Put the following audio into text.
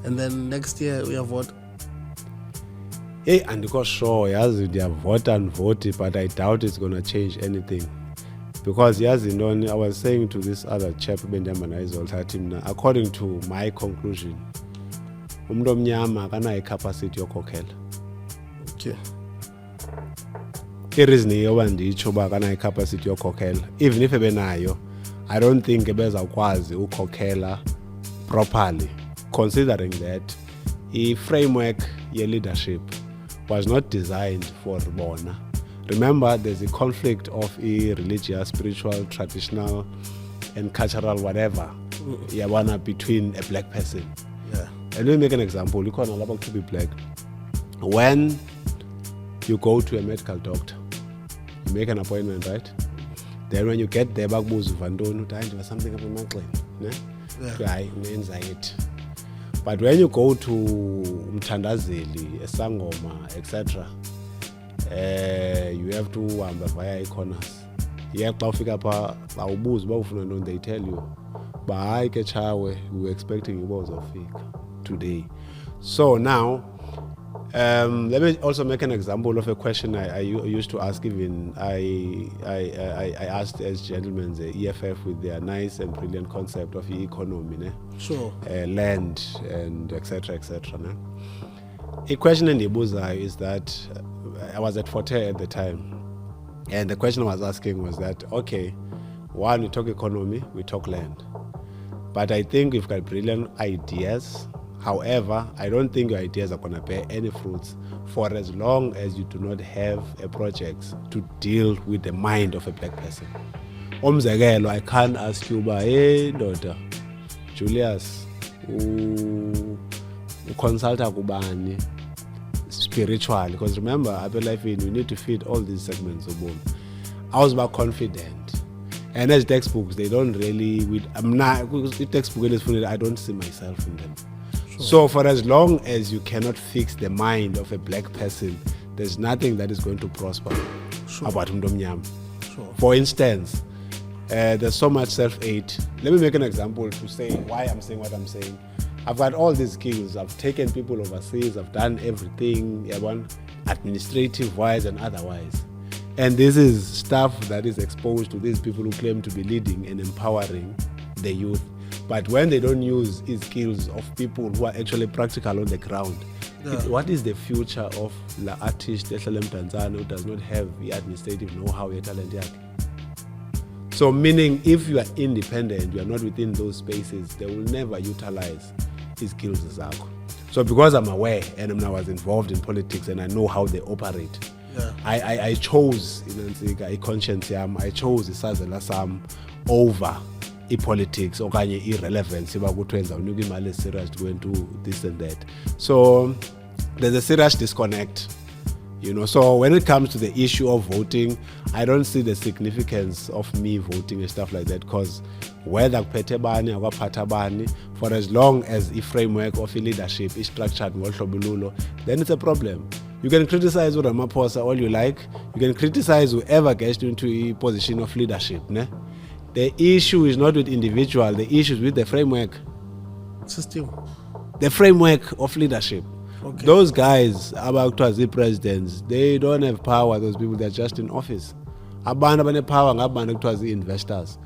and then next year uyavota. Hey, andikho sure yazi ndiyavota andivoti, but I doubt it's going to change anything. Because yazi ntoni, I was saying to this other chap bendihamba naye izolthathi mna, according to my conclusion, umuntu omnyama akanayo icapacity yokhokhela. Okay. Ireason yoba nditsho uba akanayo icapacity yokhokhela, even if ebenayo, I don't think ebezawukwazi ukhokhela properly, considering that i-framework ye-leadership was not designed for bona. Remember, there's a conflict of religious, spiritual, traditional, and cultural whatever between a black person. Yeah. And let me make an example. You can't allow to be black. When you go to a medical doctor, you make an appointment, right? Then when you get there, something up in my clinic, anxiety. But when you go to Mthandazeli, Sangoma, etc., you have to via corners. Yeah, they tell you, we're expecting you today. So now, let me also make an example of a question I used to ask. Even I asked as gentlemen the EFF with their nice and brilliant concept of the economy, Sure. Land and etc. A question in the Ibuza is that I was at Forte at the time, and the question I was asking was that, okay, one, we talk economy, we talk land, but I think we've got brilliant ideas. However, I don't think your ideas are going to bear any fruits for as long as you do not have a project to deal with the mind of a black person. I can't ask you by, hey, daughter, Julius, consult kubani spiritually, because remember, Apple Life in, we need to feed all these segments of boom. I was about confident, and as textbooks, they don't really. I'm not. The textbook is funny. I don't see myself in them. Sure. So for as long as you cannot fix the mind of a black person, there's nothing that is going to prosper. Sure. About Mdomnyam. Sure. For instance, there's so much self-hate. Let me make an example to say why I'm saying what I'm saying. I've got all these skills. I've taken people overseas. I've done everything, administrative-wise and otherwise. And this is stuff that is exposed to these people who claim to be leading and empowering the youth. But when they don't use these skills of people who are actually practical on the ground, what is the future of the artist Tanzania who does not have the administrative know-how, the talent? So meaning if you are independent, you are not within those spaces, they will never utilize his skills as well. So because I'm aware and I was involved in politics and I know how they operate, I chose a conscience, I chose isazela sam over politics or irrelevance serious to go into this and that. So there's a serious disconnect. So when it comes to the issue of voting, I don't see the significance of me voting and stuff like that, because whether Petebani or Patabani, for as long as the framework of leadership is structured, then it's a problem. You can criticize Ramaphosa all you like. You can criticize whoever gets into a position of leadership. The issue is not with individual. The issue is with the framework. System. The framework of leadership. Okay. Those guys, about the presidents, they don't have power. Those people, they're just in office. Abana power, the investors.